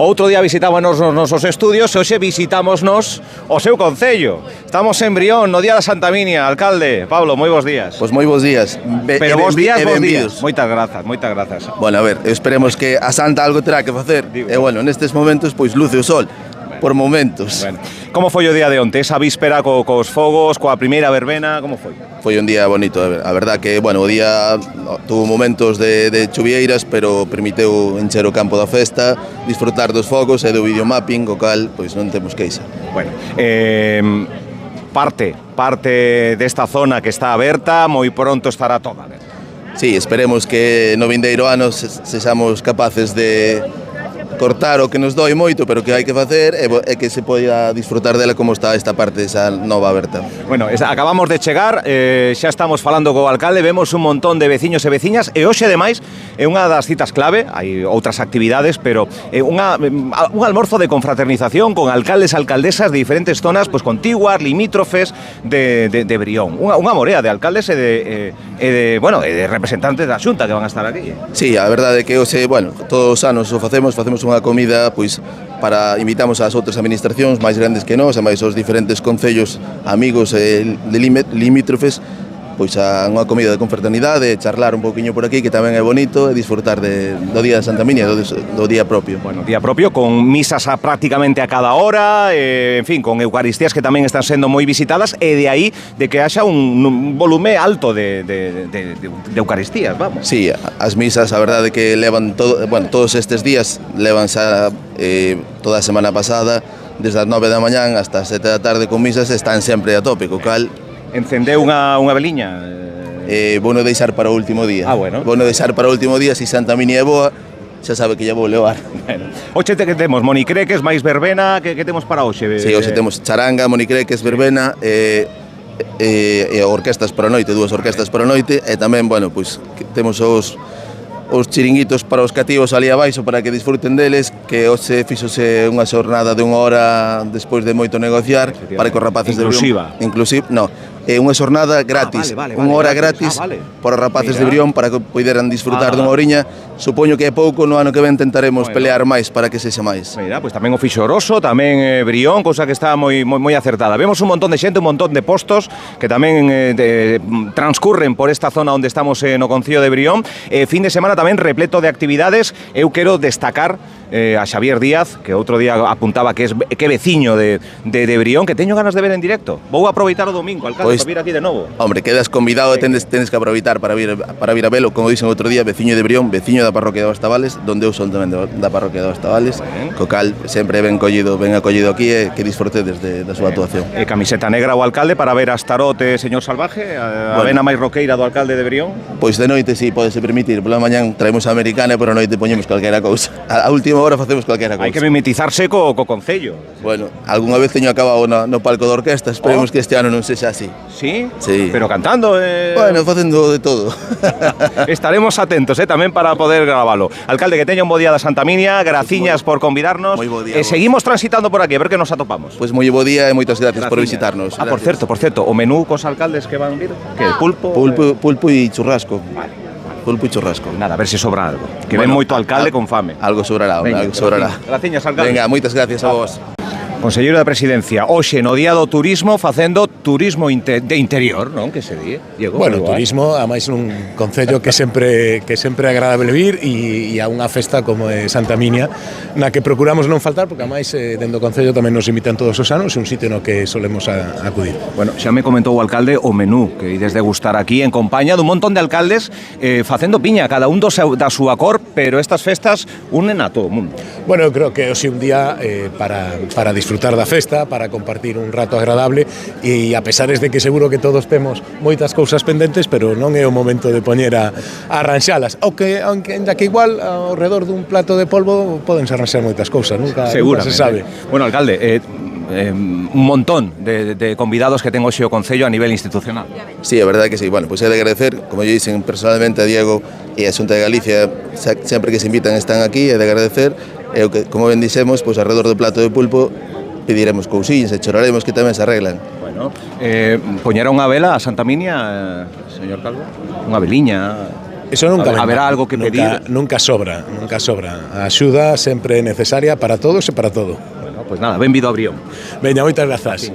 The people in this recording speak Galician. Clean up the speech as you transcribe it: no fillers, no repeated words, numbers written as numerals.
Outro día visitámonos nos nosos estudios e hoxe visitámonos o seu concello. Estamos en Brión, no día da Santa Minia. Alcalde, Pablo, moi bons días. Pois moi bons días. Pero bons días. Moitas grazas. Bueno, a ver, esperemos que a Santa algo terá que facer. E bueno, nestes momentos, pois luce o sol. Por momentos. Bueno, como foi o día de onte? Esa víspera cos fogos, coa primeira verbena, como foi? Foi un día bonito, a verdad que, bueno, o día tuvo momentos de chuvieiras, pero permiteu encher o campo da festa, disfrutar dos fogos e do videomapping, co cal, pois non temos queixa. Bueno, parte desta zona que está aberta, moi pronto estará toda aberta. Sí, esperemos que no vindeiro ano sexamos capaces de cortar o que nos doi moito, pero que hai que facer é que se poida disfrutar dela como está esta parte, esa nova aberta. Bueno, acabamos de chegar, xa estamos falando co alcalde, vemos un montón de veciños e veciñas, e hoxe, ademais, é unha das citas clave, hai outras actividades, pero un almorzo de confraternización con alcaldes e alcaldesas de diferentes zonas, pois contiguas, limítrofes de Brión. Unha morea de alcaldes e de representantes da Xunta que van a estar aquí. Sí, a verdade é que hoxe, bueno, todos os anos o facemos unha comida, pois, para invitamos ás outras administracións máis grandes que nós, e máis aos diferentes concellos amigos e limítrofes, pois a unha comida de confraternidade, charlar un poquinho por aquí, que tamén é bonito, e disfrutar do día de Santa Minia, do día propio. Bueno, día propio, con misas prácticamente a cada hora, en fin, con eucaristías que tamén están sendo moi visitadas, e de aí de que haxa un volume alto de eucaristías, vamos. Sí, as misas, a verdade que levan todos estes días, levan xa toda a semana pasada, desde as 9 da mañán hasta as 7 da tarde con misas, están sempre a tope, co cal encendeu unha veliña? Bueno deixar para o último día. Bueno. Bueno deixar para o último día, se Santa Minia é boa, xa sabe que lla vou levar. Bueno. Hoxe que temos monicreques, máis verbena, que temos para hoxe? Sí, hoxe temos charanga, monicreques, verbena, e orquestas para a noite, dúas orquestas para a noite, e tamén, bueno, pois temos os chiringuitos para os cativos ali abaixo para que disfruten deles, que hoxe fixose unha xornada de unha hora despois de moito negociar para que os rapaces de Brión... Inclusiva, no, é unha xornada gratis, unha hora gratis para os rapaces de Brión para que poideran disfrutar dunha horiña. Supoño que é pouco, no ano que ven tentaremos pelear máis para que sexa máis. Mira, pois tamén o fixo Oroso, tamén Brión, cousa que está moi acertada. Vemos un montón de xente, un montón de postos que tamén transcurren por esta zona onde estamos no concello de Brión. Fin de semana tamén repleto de actividades. Eu quero destacar a Xavier Díaz, que outro día apuntaba que é veciño de Brión, que teño ganas de ver en directo. Vou aproveitar o domingo, alcalde, para vir aquí de novo. Hombre, quedas convidado, tenes que aproveitar para vir a velo, como dixen outro día, veciño de Brión, veciño da parroquia de Ostavales, donde eu son tamén da parroquia de Ostavales, co cal sempre ben acollido aquí e que disfrutedes da súa actuación. Camiseta negra o alcalde para ver a Astarote, señor Salvaje, a vena máis roqueira do alcalde de Brión? Pois de noite si, podese permitir, pola mañán traemos a americana e por a noite poñemos calquera cousa. A última hora facemos calquera cousa. Hai que mimetizarse co concello. Bueno, algunha vez teño acabado no palco de orquesta, esperemos que este ano non sexa así. Sí? Sí. Pero cantando? Bueno, facendo de todo. Estaremos atentos tamén para poder gravalo. Alcalde, que teña un bo día da Santa Minia, graciñas por convidarnos. Moi bo día. Seguimos transitando por aquí, a ver que nos atopamos. Pois moi bo día e moitas gracias por visitarnos. Por certo, o menú cos alcaldes que van vir, que pulpo e churrasco. Vale. Pulpo e churrasco. Nada, a ver se sobra algo. Que ven moito alcalde con fame. Algo sobrará, algo sobrará. Graciñas, alcalde. Venga, moitas gracias a vos. Conselleiro da Presidencia, hoxe no Día do Turismo facendo turismo de interior, non? Que se di, Diego? Bueno, turismo, a máis nun concello que sempre é agradable vir e a unha festa como é Santa Minia, na que procuramos non faltar, porque a máis dentro do concello tamén nos invitan todos os anos, é un sitio no que solemos acudir. Bueno, xa me comentou o alcalde o menú que ides degustar aquí en compañía dun montón de alcaldes facendo piña, cada un da súa cor, pero estas festas unen a todo o mundo. Bueno, eu creo que hoxe un día para disfrutar da festa, para compartir un rato agradable e a pesares de que seguro que todos temos moitas cousas pendentes, pero non é o momento de poñer a arranxalas. Aunque igual ao redor dun plato de polvo podense arranxar moitas cousas, nunca se sabe. Bueno, alcalde, un montón de convidados que ten hoxe o Concello a nivel institucional. Sí, a verdade que sí. Bueno, pois é de agradecer, como yo dicen personalmente a Diego e a Xunta de Galicia, sempre que se invitan están aquí, é de agradecer. E como ben dixemos, pois alrededor do plato de pulpo pediremos cousiñas e choraremos que tamén se arreglan. Bueno, poñera unha vela a Santa Minia, señor Calvo? Unha veliña? Eso nunca haberá algo que pedir. Nunca sobra, nunca sobra. A axuda sempre é necesaria para todos e para todo. Bueno, pues nada, benvido a Brión. Veña, moitas grazas.